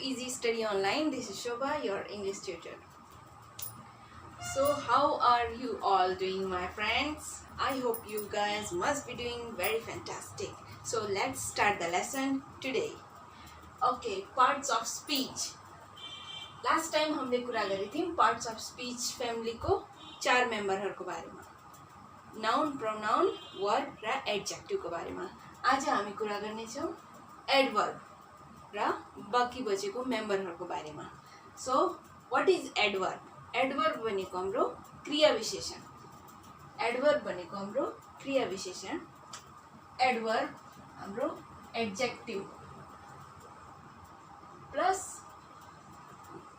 Easy Study Online. This is Shobha, your English tutor. So how are you all doing, my friends? I hope you guys must be doing very fantastic. So let's start the lesson today. Okay, parts of speech. Last time हमले कुरा गरेको थियौँ parts of speech फ्यामिलीको 4 मेम्बरहरूको बारेमा, noun, pronoun, verb र एडजेक्टिभको बारेमा। आज हामी कुरा गर्नेछौँ एडवर्ब र बाँकी बचेको मेम्बरहरूको बारेमा। So what is adverb? Adverb भनेको हाम्रो क्रिया विशेषण। एडवर्ब भनेको हाम्रो क्रिया विशेषण। एडवर्ब हाम्रो एडजेक्टिभ प्लस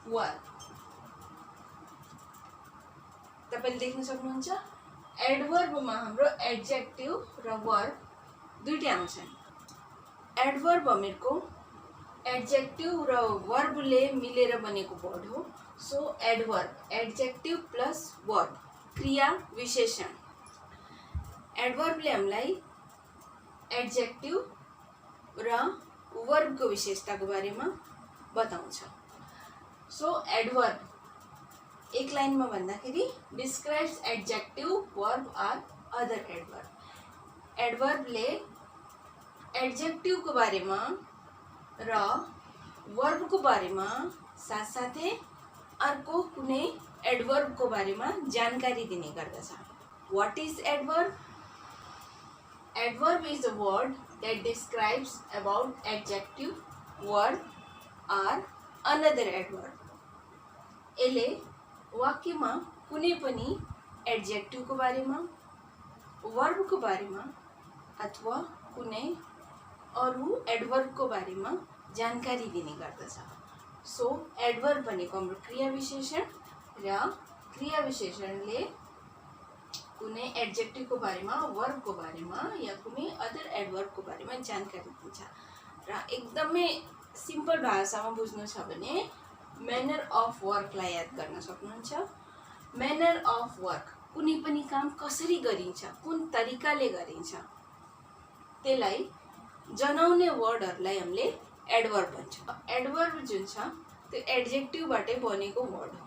वर्ब। तपाईले देख्न सक्नुहुन्छ एडवर्बमा हाम्रो एडजेक्टिभ र वर्ब दुईटै आउँछन्। एडवर्ब भनेको एडजेक्टिभ र वर्बले मिलेर बनेको वर्ड हो। So adverb adjective plus verb, क्रिया विशेषण। एडवर्बले हामीलाई एडजेक्टिभ र वर्बको विशेषताको बारेमा बताउँछ। सो एडवर्ब एक लाइनमा भन्दाखेरि describes adjective, verb or other adverb. एडवर्बले एडजेक्टिभको बारेमा र वर्बको बारेमा साथसाथै अर्को कुनै एडवर्बको बारेमा जानकारी दिने गर्दछ। What is adverb? Adverb is a word that describes about adjective, verb or another adverb. यसले वाक्यमा कुनै पनि एडजेक्टिभको बारेमा, वर्बको बारेमा अथवा कुनै अरू एडवर्बको बारेमा जानकारी दिने गर्दछ। सो एडवर्ब भनेको हाम्रो क्रिया विशेषण र क्रिया विशेषणले कुनै एडजेक्टिभको बारेमा, वर्बको बारेमा या कुनै अदर एडवर्बको बारेमा जानकारी दिन्छ। र एकदमै सिम्पल भाषामा बुझ्नु छ भने म्यानर अफ वर्कलाई याद गर्न सक्नुहुन्छ। म्यानर अफ वर्क कुनै पनि काम कसरी गरिन्छ, कुन तरिकाले गरिन्छ, त्यसलाई जनाउने वर्डहरूलाई हामीले एडवर्ब भन्छौँ। एडवर्ब जुन छ त्यो एडजेक्टिभबाटै बनेको वर्ड हो।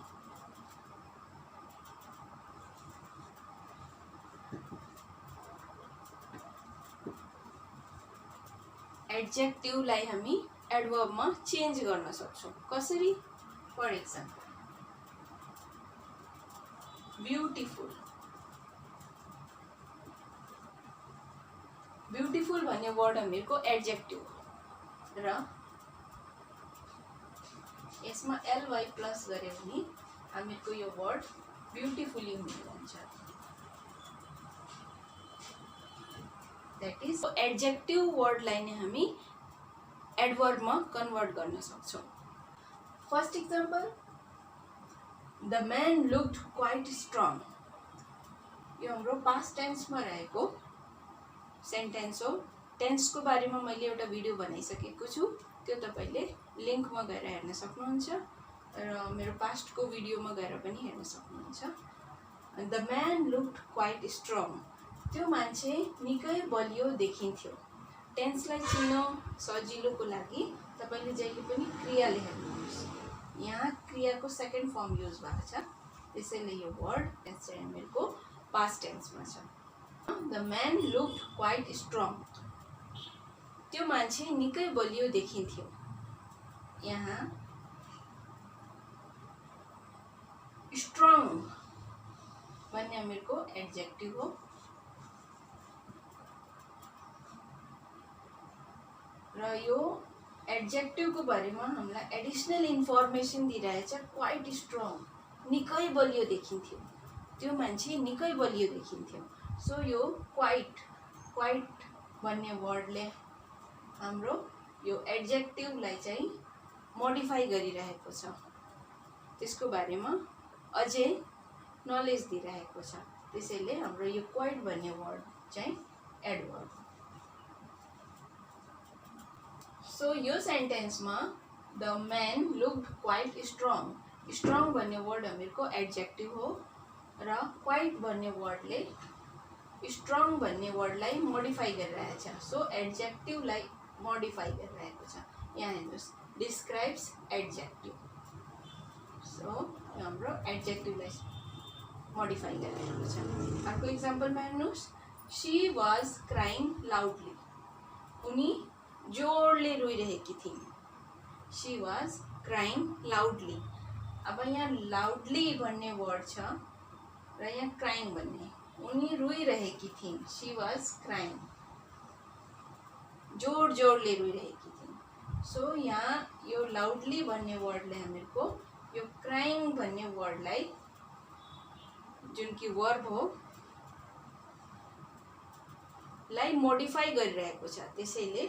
एडजेक्टिभलाई हामी एडवर्बमा चेन्ज गर्न सक्छौँ। कसरी? For example beautiful. ब्युटिफुल भन्ने वर्ड हामीहरूको एडजेक्टिभ हो र यसमा एलवाई प्लस गऱ्यो भने हामीहरूको यो वर्ड ब्युटिफुली हुन जान्छ। द्याट इज एडजेक्टिभ वर्डलाई नै हामी एडवर्बमा कन्भर्ट गर्न सक्छौँ। First example, the man looked quite strong. यो हाम्रो पास्ट टेन्समा रहेको सेन्टेन्स हो। टेन्सको बारेमा मैले एउटा भिडियो बनाइसकेको छु, त्यो तपाईले लिङ्कमा गएर हेर्न सक्नुहुन्छ र मेरो पास्टको भिडियोमा गएर पनि हेर्न सक्नुहुन्छ। The man looked quite strong. त्यो मान्छे निकै बलियो देखिन्थ्यो। टेन्सलाई चिन्न सजिलोको लागि तपाईले जहिले पनि क्रियाले हेर्नुहोस्। यहाँ क्रियाको सेकेन्ड फर्म युज भएको छ, त्यसैले यो वर्ड टेन्स चाहिँ हामीहरूको पास्ट टेन्समा छ। The man looked quite strong. त्यो मान्छे निकै बलियो देखिन्थ्यो। यहाँ स्ट्रङ भन्ने हामीहरूको एडजेक्टिभ हो र यो एडजेक्टिभको बारेमा हामीलाई एडिसनल इन्फर्मेसन दिइरहेछ। क्वाइट स्ट्रङ, निकै बलियो देखिन्थ्यो। त्यो मान्छे निकै बलियो देखिन्थ्यो। सो यो क्वाइट भन्ने वर्डले हाम्रो यो एडजेक्टिभलाई चाहिँ मोडिफाई गरिरहेको छ, त्यसको बारेमा अझै नलेज दिइरहेको छ। त्यसैले हाम्रो यो क्वाइट भन्ने वर्ड चाहिँ एडवर्ब। सो यो सेन्टेन्समा the man looked quite strong. Strong भन्ने वर्ड हामीहरूको एडजेक्टिभ हो र क्वाइट भन्ने वर्डले स्ट्रङ भन्ने वर्डलाई मोडिफाई गरिरहेछ। सो एडजेक्टिभलाई मोडिफाई गरिरहेको छ। यहाँ हेर्नुहोस्, डिस्क्राइब्स एडजेक्टिव। सो यो हाम्रो एडजेक्टिभलाई मोडिफाई गरिरहेको छ। अर्को इक्जाम्पलमा हेर्नुहोस्, शी वाज क्राइङ लाउडली। उनी जोडले रोइरहेकी थिइन्। She was crying loudly. अब यहाँ लाउडली भन्ने वर्ड छ र यहाँ क्राइङ भन्ने, उनी रोइरहेकी थिइन्। शी वाज क्राइङ, जोडले रोइरहेकी थिइन्। सो यहाँ यो लाउडली भन्ने वर्डले हामीहरूको यो क्राइङ भन्ने वर्डलाई, जुन कि वर्ब हो, लाई मोडिफाई गरिरहेको छ। त्यसैले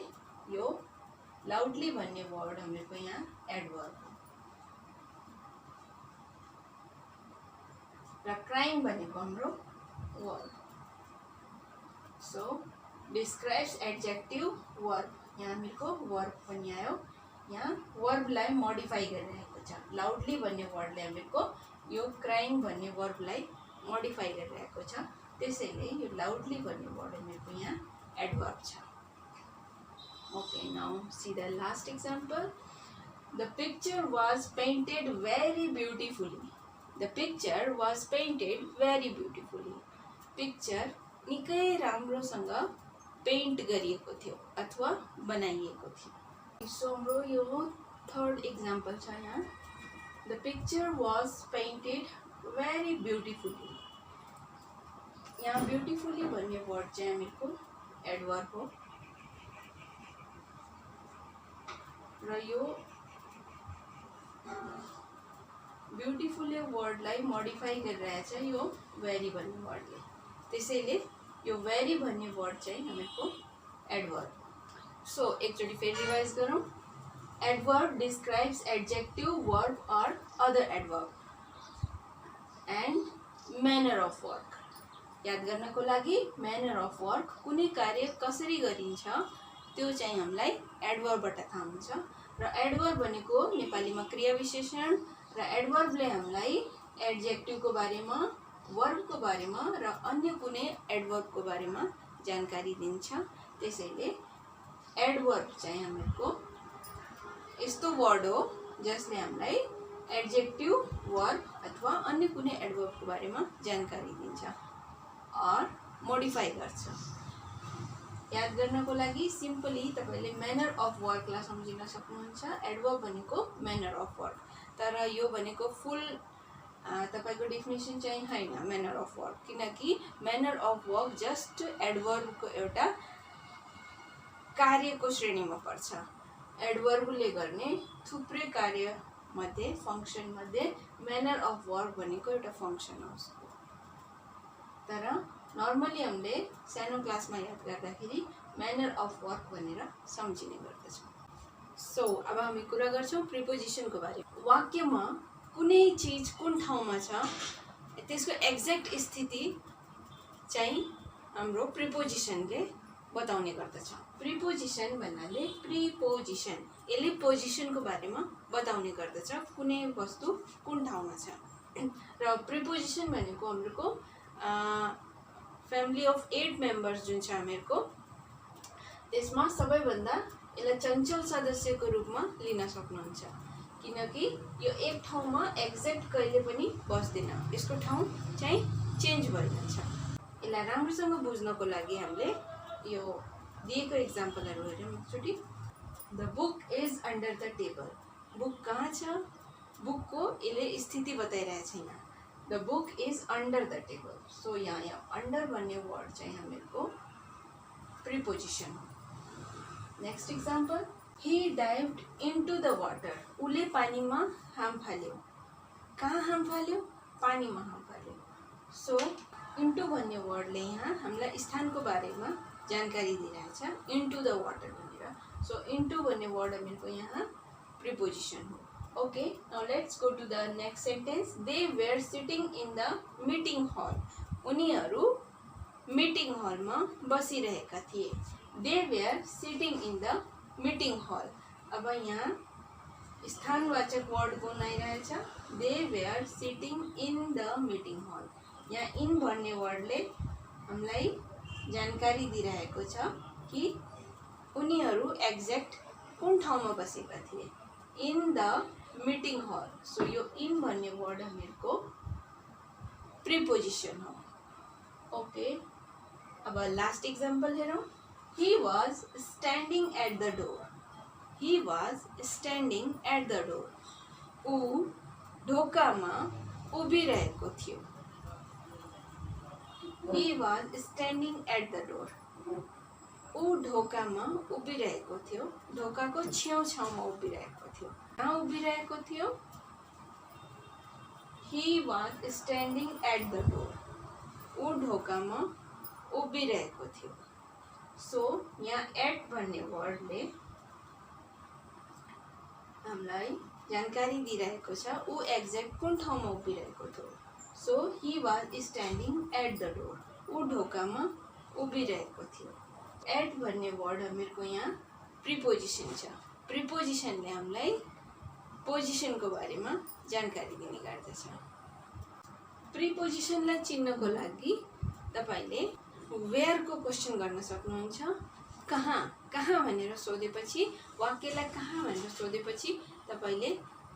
यो लाउडली भन्ने वर्ड हामीहरूको यहाँ एडवर्ब हो र क्राइङ भनेको हाम्रो verb. So describes adjective verb, यहाँ हामीहरूको वर्ब पनि आयो। यहाँ वर्बलाई मोडिफाई गरिरहेको छ। लाउडली भन्ने वर्डले हामीहरूको यो क्राइङ भन्ने वर्बलाई मोडिफाई गरिरहेको छ। त्यसैले यो लाउडली भन्ने वर्ड हामीहरूको यहाँ एडवर्ब छ। Okay, now see the last example. The picture was painted very beautifully. The picture was painted very beautifully. Picture निकै राम्रोसँग पेन्ट गरिएको थियो अथवा बनाइएको थियो। सो हाम्रो यो थर्ड एक्जाम्पल छ यहाँ। The picture was painted very beautifully. यहाँ ब्युटिफुली भन्ने वर्ड चाहिँ हामीहरूको एडवर्ब हो र यो ब्युटिफुली वर्डलाई मोडिफाई गरिरहेछ यो भेरी भन्ने वर्डले। त्यसैले यो भेरी भन्ने वर्ड चाहिँ हामीहरूको एडवर्ब। सो एकचोटि फेरि रिवाइज गरौँ। एडवर्ब डिस्क्राइब्स एडजेक्टिव, वर्ब और other adverb and manner of work. याद गर्नको लागि म्यानर अफ वर्क, कुनै कार्य कसरी गरिन्छ त्यो चाहिँ हामीलाई एडवर्बबाट थाहा हुन्छ। र एडवर्ब भनेको नेपालीमा क्रिया विशेषण र एडवर्बले हामीलाई एडजेक्टिभको बारेमा, वर्बको बारेमा र अन्य कुनै एडवर्बको बारेमा जानकारी दिन्छ। त्यसैले एडवर्ब चाहिँ हामीहरूको यस्तो वर्ड हो जसले हामीलाई एडजेक्टिभ, वर्ब अथवा अन्य कुनै एडवर्बको बारेमा जानकारी दिन्छ और मोडिफाई गर्छ। याद गर्नको लागि सिम्पली तपाईले म्यानर अफ वर्कलाई सम्झिन सक्नुहुन्छ। एडवर्ब भनेको म्यानर अफ वर्क, तर यो भनेको फुल तपाईको डेफिनेसन चाहिँ हैन म्यानर अफ वर्क, किनकि म्यानर अफ वर्क जस्ट एडवर्बको एउटा कार्यको श्रेणीमा पर्छ। एडवर्बले गर्ने थुप्रै कार्य मध्ये, फंक्सन मध्ये म्यानर अफ वर्क भनेको एउटा फंक्सन हो। तर नर्मली हामीले सानो क्लासमा याद गर्दाखेरि म्यानर अफ वर्क भनेर सम्झिने गर्दछौँ। सो अब हामी कुरा गर्छौँ प्रिपोजिसनको बारेमा। वाक्यमा कुनै चीज कुन ठाउँमा छ त्यसको एक्ज्याक्ट स्थिति चाहिँ हाम्रो प्रिपोजिसनले बताउने गर्दछ। प्रिपोजिसन भन्नाले प्रिपोजिसन, यसले पोजिसनको बारेमा बताउने गर्दछ, कुनै वस्तु कुन ठाउँमा छ। र प्रिपोजिसन भनेको हाम्रो फ्यामिली अफ 8 मेम्बर्स जुन छ हामीहरूको, त्यसमा सबैभन्दा यसलाई चञ्चल सदस्यको रूपमा लिन सक्नुहुन्छ, किनकि यो एक ठाउँमा एक्ज्याक्ट कहिले पनि बस्दैन, यसको ठाउँ चाहिँ चेन्ज भइरहन्छ। यसलाई राम्रोसँग बुझ्नको लागि हामीले यो दिएको एक्जाम्पलहरू हेरौँ एकचोटि। The book is under the table. Book कहाँ छ? बुकको यसले स्थिति बताइरहेको छैन। The book is under the table. So यहाँ अन्डर भन्ने वर्ड चाहिँ हामीहरूको प्रिपोजिसन हो। Next example, he dived into the water. उसले पानीमा हाम फाल्यो। कहाँ हाम फाल्यो? पानीमा हाम फाल्यो। सो इन्टु भन्ने वर्डले यहाँ हामीलाई स्थानको बारेमा जानकारी दिइरहेछ, इन्टु द वाटर भनेर। सो इन्टु भन्ने वर्ड हामीहरूको यहाँ प्रिपोजिसन हो। Okay, now let's go to the next sentence. They were sitting in the meeting hall. उनीहरू मिटिङ हलमा बसिरहेका थिए। They were sitting in the meeting hall. अब यहाँ स्थानवाचक वर्ड कौन आइरहेछ? They were sitting in the meeting hall. यहाँ in भन्ने वर्डले हामीलाई जानकारी दिइरहेको छ कि उनीहरू एक्ज्याक्ट कुन ठाउँमा बसेका थिए। In the meeting hall. So यो इन भन्ने वर्ड हामीहरूको प्रिपोजिसन हो। ओके, अब लास्ट इक्जाम्पल हेरौँ। He was standing at the door. He was standing at the door. ऊ ढोकामा उभिरहेको थियो। He was standing at the door. ऊ ढोकामा उभिरहेको थियो। ढोकाको छेउछाउमा उभिरहेको थियो। कहाँ उभिरहेको थियो? He was standing at the door. ऊ ढोकामा उभिरहेको थियो। सो यहाँ एट भन्ने वर्डले हामीलाई जानकारी दिइरहेको छ ऊ एक्ज्याक्ट कुन ठाउँमा उभिरहेको थियो। So he was standing at the door. ऊ ढोकामा उभिरहेको थियो। एट भन्ने वर्ड हामीहरूको यहाँ प्रिपोजिसन छ। प्रिपोजिसनले हामीलाई पोजिसनको बारेमा जानकारी दिने गर्दछ। प्रिपोजिसनलाई चिन्नको लागि तपाईले वेयरको क्वेसन गर्न सक्नुहुन्छ। कहाँ कहाँ भनेर सोधेपछि, वाक्यलाई कहाँ भनेर सोधेपछि तपाईले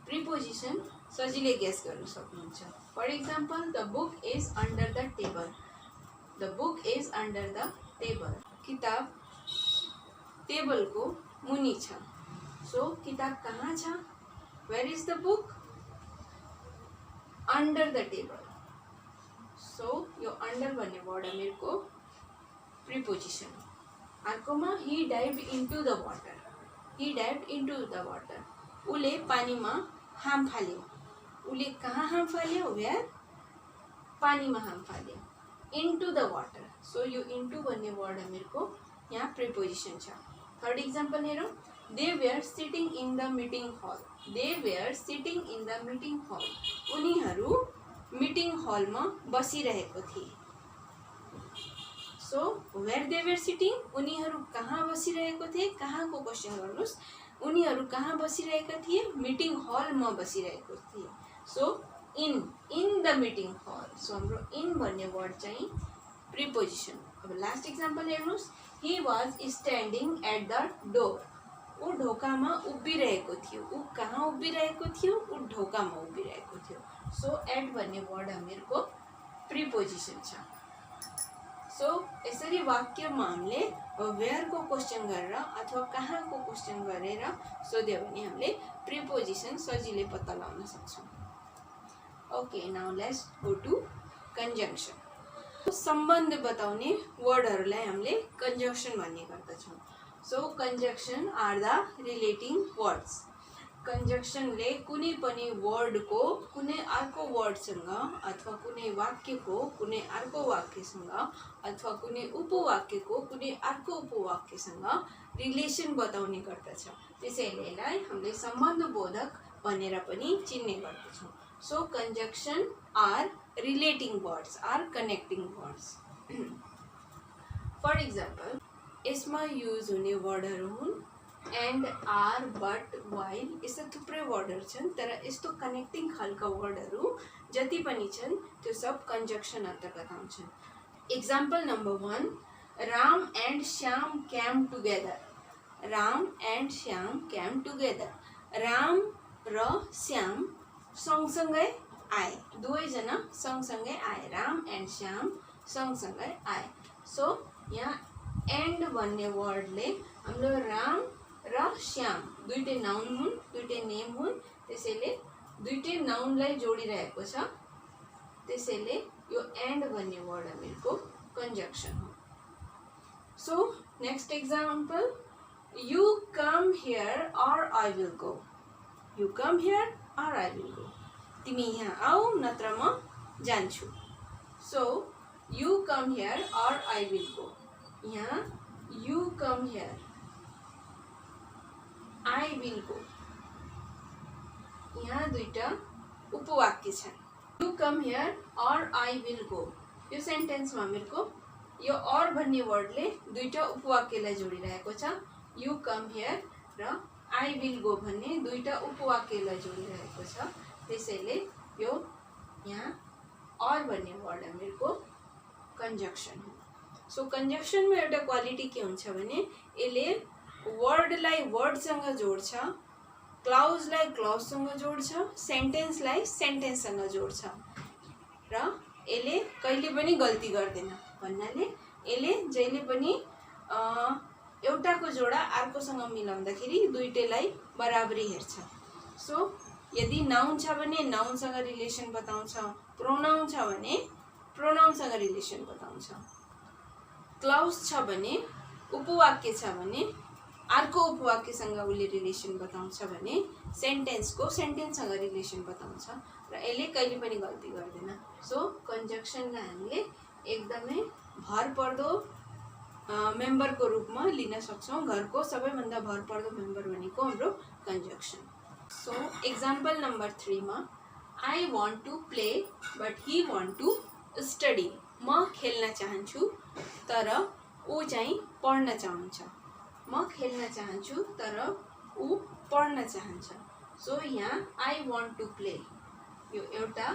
प्रिपोजिसन सजिलै गेस गर्न सक्नुहुन्छ। For example, the book is under the table. The book is under the table. किताब टेबलको मुनि छ। सो किताब कहाँ छ? Where is the book? Under the table. So यो अन्डर भन्ने वर्ड हामीहरूको प्रिपोजिसन। अर्कोमा he dive into the water. He dive into the water. उले पानीमा हाम फाल्यो। उले कहाँ हाम फाल्यो? वेयर? पानीमा हाम फाल्यो। Into the water. सो यो इन्टु भन्ने वर्ड हामीहरूको यहाँ प्रिपोजिसन छ। थर्ड इक्जाम्पल हेरौँ। They were sitting in the meeting hall. They were sitting in the meeting hall. उनीहरू मिटिङ हलमा बसिरहेको थिए। So where they were sitting, उनीहरू कहाँ बसिरहेको थिए? कहाँको क्वेसन गर्नुहोस्। उनीहरू कहाँ बसिरहेका थिए? मिटिङ हलमा बसिरहेको थिए। So in the meeting hall. So हाम्रो इन भन्ने वर्ड चाहिँ प्रिपोजिसन। अब लास्ट इक्जाम्पल हेर्नुहोस्। He was standing at the door. ऊ ढोकामा उभिरहेको थियो। ऊ कहाँ उभिरहेको थियो? ऊ ढोकामा उभिरहेको थियो। सो एट भन्ने वर्ड हामीहरूको प्रिपोजिसन छ। सो यसरी वाक्यमा हामीले वेयरको क्वेसन गरेर अथवा कहाँको क्वेसन गरेर सोध्यो भने हामीले प्रिपोजिसन सजिलै पत्ता लगाउन सक्छौँ। Okay, now let's go to conjunction. सम्बन्ध बताउने वर्डहरूलाई हामीले कन्जङ्सन भन्ने गर्दछौँ। So conjunction are the relating words. कन्जङ्सनले कुनै पनि वर्डको कुनै अर्को वर्डसँग अथवा कुनै वाक्यको कुनै अर्को वाक्यसँग अथवा कुनै उपवाक्यको कुनै अर्को उपवाक्यसँग रिलेसन बताउने गर्दछ। त्यसैले यसलाई हामीले सम्बन्धबोधक भनेर पनि चिन्ने गर्दछौँ। So conjunction are relating words are connecting words. For example, यसमा युज हुने वर्डहरू हुन् एन्ड, आर, बट, वाइल। यस्ता थुप्रै वर्डहरू छन्। तर यस्तो कनेक्टिङ खालका वर्डहरू जति पनि छन् त्यो सब कन्जङ्सन अन्तर्गत आउँछन्। Example number 1, Ram and Shyam came together. Ram and Shyam came together. Ram र श्याम सँगसँगै आए। दुवैजना सँगसँगै आए। राम एन्ड श्याम सँगसँगै आए। सो यहाँ एन्ड भन्ने वर्डले हाम्रो राम र श्याम दुईटै नाउन हुन्, दुईटै नेम हुन्। त्यसैले दुईटै नाउनलाई जोडिरहेको छ। त्यसैले यो एन्ड भन्ने वर्ड हामीहरूको कन्जङ्सन हो। So next example, you come here or I will go. You come here or I will go. तिमी यहाँ आऊ नत्र म जान्छु। So you come here or I will go. यहाँ you come here, I will go. यहाँ दुईटा उपवाक्य छन्। You come here or I will go. यो सेन्टेन्समा हामीहरूको यो अर भन्ने वर्डले दुईटा उपवाक्यलाई जोडिरहेको छ। यु कम हियर र आई विल गो भन्ने दुईटा उपवाक्यलाई जोडिरहेको छ। त्यसैले यो यहाँ अर भन्ने वर्ड हामीहरूको कन्जङ्सन हो। सो कन्जङ्सनमा एउटा क्वालिटी के हुन्छ भने यसले वर्डलाई वर्डसँग जोड्छ क्लाउजलाई क्लाउजसँग जोड्छ, सेन्टेन्सलाई सेन्टेन्ससँग जोड्छ र यसले कहिले पनि गल्ती गर्दैन भन्नाले यसले जहिले पनि एउटाको जोडा अर्कोसँग मिलाउँदाखेरि दुईटैलाई बराबरी हेर्छ। सो यदि नाउन छ भने नाउनसँग रिलेसन बताउँछ, प्रोनाउन छ भने प्रोनाउनसँग रिलेसन बताउँछ, क्लाउज छ भने उपवाक्य छ भने अर्को उपवाक्यसँग उसले रिलेसन बताउँछ भने सेन्टेन्सको सेन्टेन्ससँग रिलेसन बताउँछ र यसले कहिले पनि गल्ती गर्दैन। सो कन्जक्सनलाई हामीले एकदमै भरपर्दो मेम्बरको रूपमा लिन सक्छौँ। घरको सबैभन्दा भरपर्दो मेम्बर भनेको हाम्रो कन्जक्सन। सो एक्जाम्पल नम्बर 3 मा I want to play but he want to study. म खेल्न चाहन्छु तर ऊ चाहिँ पढ्न चाहन्छ। म खेल्न चाहन्छु तर ऊ पढ्न चाहन्छ। सो यहाँ आई वान्ट टु प्ले यो एउटा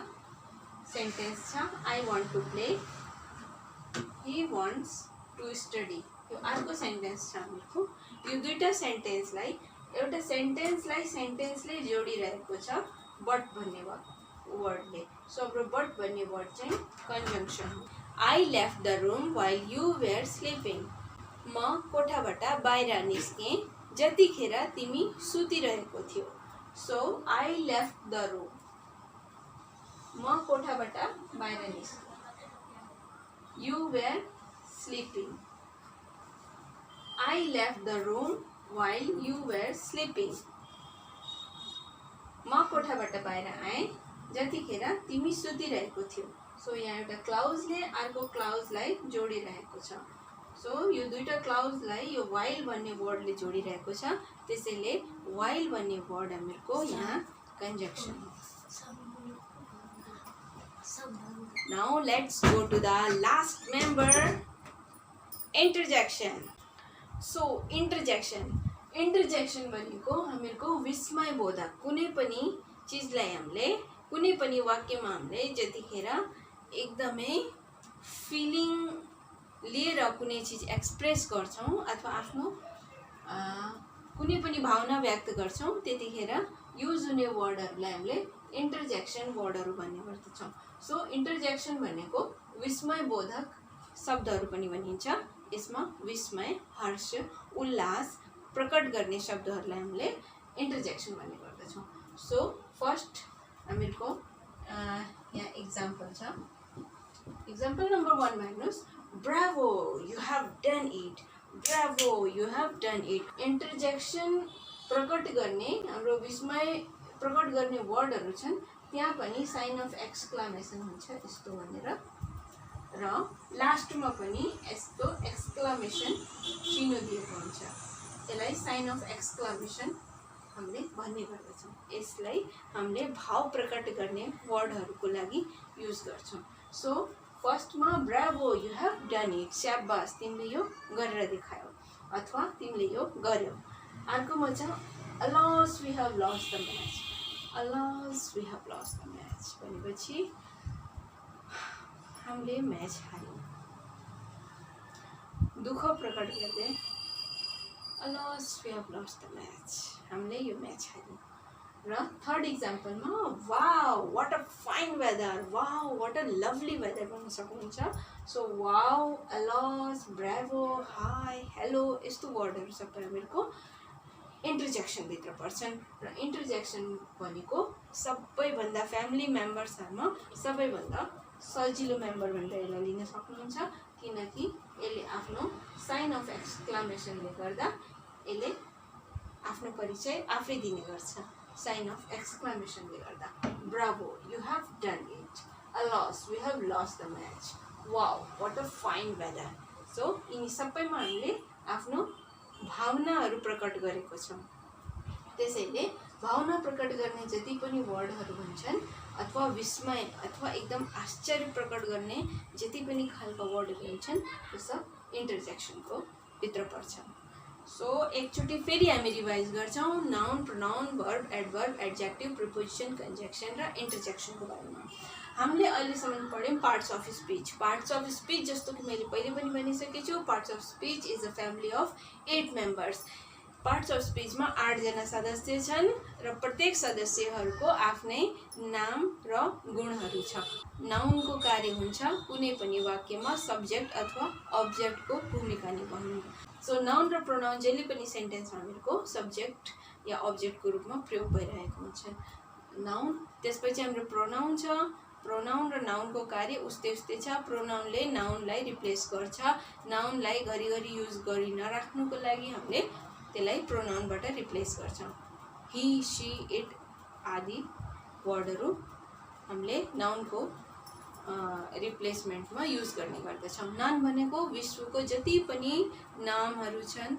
सेन्टेन्स छ। I want to play, he wants to study यो अर्को सेन्टेन्स छ हामीको। यो दुईटा सेन्टेन्सलाई एउटा सेन्टेन्सलाई सेन्टेन्सले जोडिरहेको छ बट भन्ने वर्डले। सो हाम्रो बट भन्ने वर्ड चाहिँ कन्जङ्सन हो। I left the room while you were sleeping. म कोठाबाट बाहिर निस्केँ जतिखेर तिमी सुतिरहेको थियौ। So I left the room, म कोठाबाट बाहिर निस्केँ। You were sleeping, I left the room while you were sleeping. म कोठाबाट बाहिर आएँ जतिखेर तिमी सुतिरहेको थियौ। सो यहाँ एउटा क्लाउजले अर्को क्लाउजलाई जोडिरहेको छ। सो यो दुईटा क्लाउजलाई यो व्हाइल भन्ने वर्डले जोडिरहेको छ, त्यसैले व्हाइल भन्ने वर्ड हामीहरूको यहाँ कन्जक्सन हो। Now let's go to the last member, interjection. So interjection भनेको हामीहरूको विस्मयबोधक कुनै पनि चिजलाई हामीले कुनै पनि वाक्यमा हामीले जतिखेर एकदमै फिलिङ लिएर कुनै चिज एक्सप्रेस गर्छौँ अथवा आफ्नो कुनै पनि भावना व्यक्त गर्छौँ त्यतिखेर युज हुने वर्डहरूलाई हामीले इन्टरजेक्सन वर्डहरू भन्ने गर्दछौँ। सो इन्टरजेक्सन भनेको विस्मयबोधक शब्दहरू पनि भनिन्छ। यसमा विस्मय, हर्ष, उल्लास प्रकट गर्ने शब्दहरूलाई हामीले इन्टरजेक्सन भन्ने गर्दछौँ। सो फर्स्ट हामीहरूको यहाँ इक्जाम्पल छ। इक्जाम्पल नम्बर 1 मा हेर्नुहोस्, bravo you have done it, bravo you have done it. Interjection प्रकट गर्ने हाम्रो विस्मय प्रकट गर्ने वर्डहरू छन्, त्यहाँ पनि साइन अफ एक्सक्लामेसन हुन्छ यस्तो भनेर, र लास्टमा पनि यस्तो एक्सक्लामेसन चिनो दिएको हुन्छ। त्यसलाई साइन अफ एक्सक्लामेसन हामीले भन्ने गर्दछौँ। यसलाई हामीले भाव प्रकट गर्ने वर्डहरूको लागि युज गर्छौँ। सो फर्स्टमा bravo you have done it, स्याबास तिमीले यो गरेर देखायौ अथवा तिमीले यो गर्यौ। अर्कोमा छ alas we have lost the match, alas we have lost the match भनेपछि हामीले म्याच हार्यौँ, दुःख प्रकट गर्दै alas we have lost the match, हामीले यो म्याच हार्यौँ। र थर्ड इक्जाम्पलमा wow what a fine weather, wow what a lovely weather भन्न सक्नुहुन्छ। So wow, alas, bravo, hi, hello यस्तो वर्डहरू सबै हामीहरूको इन्टरजेक्सनभित्र पर्छन्। र इन्टरजेक्सन भनेको सबैभन्दा फ्यामिली मेम्बर्सहरूमा सबैभन्दा सजिलो मेम्बर भनेर यसलाई लिन सक्नुहुन्छ, किनकि यसले आफ्नो साइन अफ एक्सक्लामेसनले गर्दा यसले आफ्नो परिचय आफै दिने गर्छ। साइन अफ एक्सक्लामेसनले गर्दा bravo you have done it, alas we have lost the match, wow what a fine weather. So यिनी सबैमा हामीले आफ्नो भावनाहरू प्रकट गरेको छौँ। त्यसैले भावना प्रकट गर्ने जति पनि वर्डहरू हुन्छन् अथवा विस्मय अथवा एकदम आश्चर्य प्रकट गर्ने जति पनि खालका वर्डहरू हुन्छन् त्यो सब इन्टरजेक्सनको भित्र पर्छ। सो एकचोटि फेरि हामी रिभाइज गर्छौँ noun, pronoun, verb, adverb, adjective, preposition, conjunction र इन्टरजेक्सनको बारेमा। हामीले अहिलेसम्म पढ्यौँ parts of speech. Parts of speech जस्तो कि मैले पहिले पनि भनिसकेको छु, parts of speech is a family of 8 members. Parts of स्पीचमा 8 जना सदस्य छन् र प्रत्येक सदस्यहरूको आफ्नै नाम र गुणहरू छ। नाउनको कार्य हुन्छ कुनै पनि वाक्यमा सब्जेक्ट अथवा अब्जेक्टको भूमिका निभाउनु। सो नाउन र प्रोनाउन जहिले पनि सेन्टेन्समा हामीहरूको सब्जेक्ट या अब्जेक्टको रूपमा प्रयोग भइरहेको हुन्छ। नाउन, त्यसपछि हाम्रो प्रोनाउन छ। प्रोनाउन र नाउनको कार्य उस्तै छ। प्रोनाउनले नाउनलाई रिप्लेस गर्छ। नाउनलाई घरिघरि युज गरि नराख्नुको लागि हामीले त्यसलाई प्रोनाउनबाट रिप्लेस गर्छौँ। ही, सी, इट आदि वर्डहरू हामीले नाउनको रिप्लेसमेन्टमा युज गर्ने गर्दछौँ। नाम भनेको विश्वको जति पनि नामहरू छन्,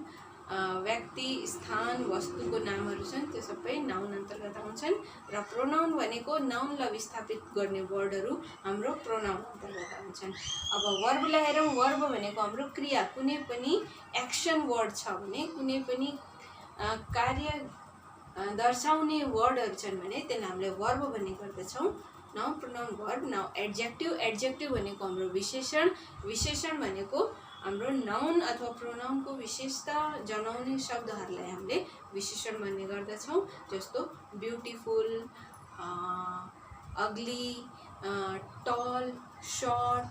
व्यक्ति, स्थान, वस्तुको नामहरू छन्, त्यो सबै नाउन अन्तर्गत आउँछन्। र प्रोनाउन भनेको नाउनलाई विस्थापित गर्ने वर्डहरू हाम्रो प्रोनाउन अन्तर्गत आउँछन्। अब वर्बलाई हेरौँ। वर्ब भनेको हाम्रो क्रिया, कुनै पनि एक्सन वर्ड छ भने, कुनै पनि कार्य दर्शाउने वर्डहरू छन् भने त्यसलाई हामीले वर्ब भन्ने गर्दछौँ। Noun, pronoun, verb. नाउ एड्जेक्टिभ। एड्जेक्टिभ भनेको हाम्रो विशेषण। विशेषण भनेको हाम्रो नाउन अथवा प्रोनाउनको विशेषता जनाउने शब्दहरूलाई हामीले विशेषण भन्ने गर्दछौँ। जस्तो beautiful, ugly, tall, short,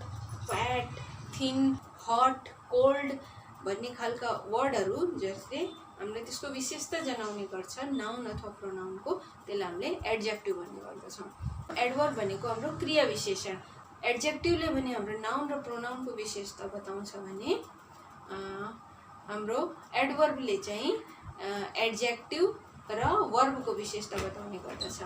fat, thin, hot, cold भन्ने खालका वर्डहरू जसले हामीले त्यसको विशेषता जनाउने गर्छ नाउन अथवा प्रोनाउनको, त्यसलाई हामीले एड्जेक्टिभ भन्ने गर्दछौँ। एडवर्ब भनेको हाम्रो क्रिया विशेषण। एड्जेक्टिभले भने हाम्रो नाउन र प्रोनाउनको विशेषता बताउँछ भने हाम्रो एडवर्बले चाहिँ एड्जेक्टिभ र वर्बको विशेषता बताउने गर्दछ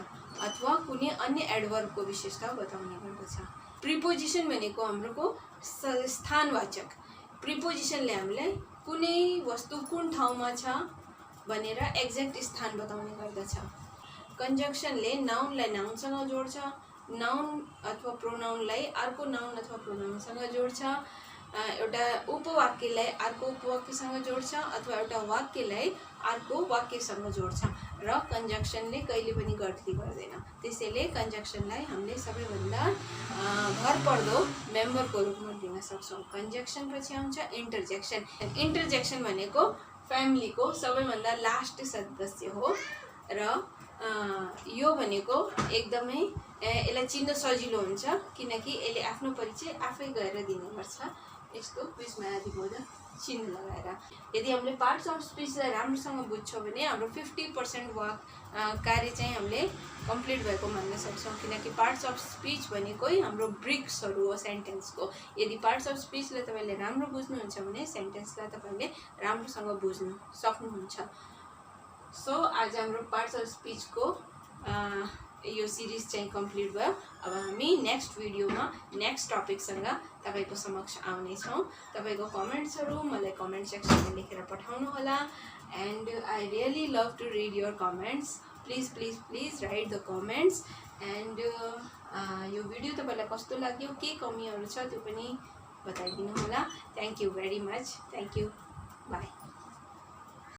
अथवा कुनै अन्य एडवर्बको विशेषता बताउने गर्दछ। प्रिपोजिसन भनेको हाम्रो स्थानवाचक। प्रिपोजिसनले हामीलाई कुनै वस्तु कुन ठाउँमा छ भनेर एक्ज्याक्ट स्थान बताउने गर्दछ। कन्जक्सनले नाउनलाई नाउनसँग जोड्छ, नाउन अथवा प्रोनाउनलाई अर्को नाउन अथवा प्रोनाउनसँग जोड्छ, एउटा उपवाक्यलाई अर्को उपवाक्यसँग जोड्छ अथवा एउटा वाक्यलाई अर्को वाक्यसँग जोड्छ। र कन्जक्सनले कहिले पनि गल्ती गर्दैन। त्यसैले कन्जक्सनलाई हामीले सबैभन्दा भरपर्दो मेम्बरको रूपमा दिन सक्छौँ। कन्जक्सन पछि आउँछ इन्टरजेक्सन। इन्टरजेक्सन भनेको फ्यामिलीको सबैभन्दा लास्ट सदस्य हो र यो भनेको एकदमै यसलाई चिन्न सजिलो हुन्छ किनकि यसले आफ्नो परिचय आफै गएर दिने गर्छ। यस्तो बिचमा आदि बोल्दा चिन्ह लगाएर। यदि हामीले पार्ट्स अफ स्पिचलाई राम्रोसँग बुझ्छौँ भने हाम्रो 50% कार्य चाहिँ हामीले कम्प्लिट भएको मान्न सक्छौँ किनकि पार्ट्स अफ स्पिच भनेकै हाम्रो ब्रिक्सहरू हो सेन्टेन्सको। यदि पार्ट्स अफ स्पिचलाई तपाईँले राम्रो बुझ्नुहुन्छ भने सेन्टेन्सलाई तपाईँले राम्रोसँग बुझ्नु सक्नुहुन्छ। सो आज हाम्रो पार्ट्स अफ स्पिचको यो सिरिज चाहिँ कम्प्लिट भयो। अब हामी नेक्स्ट भिडियोमा नेक्स्ट टपिकसँग तपाईँको समक्ष आउनेछौँ। तपाईँको कमेन्ट्सहरू मलाई कमेन्ट सेक्सनमा लेखेर पठाउनु होला। And I really love to read your comments. Please please please write the comments. And यो भिडियो तपाईँलाई कस्तो लाग्यो, के कमीहरू छ त्यो पनि बताइदिनु होला। Thank you very much. Thank you. By.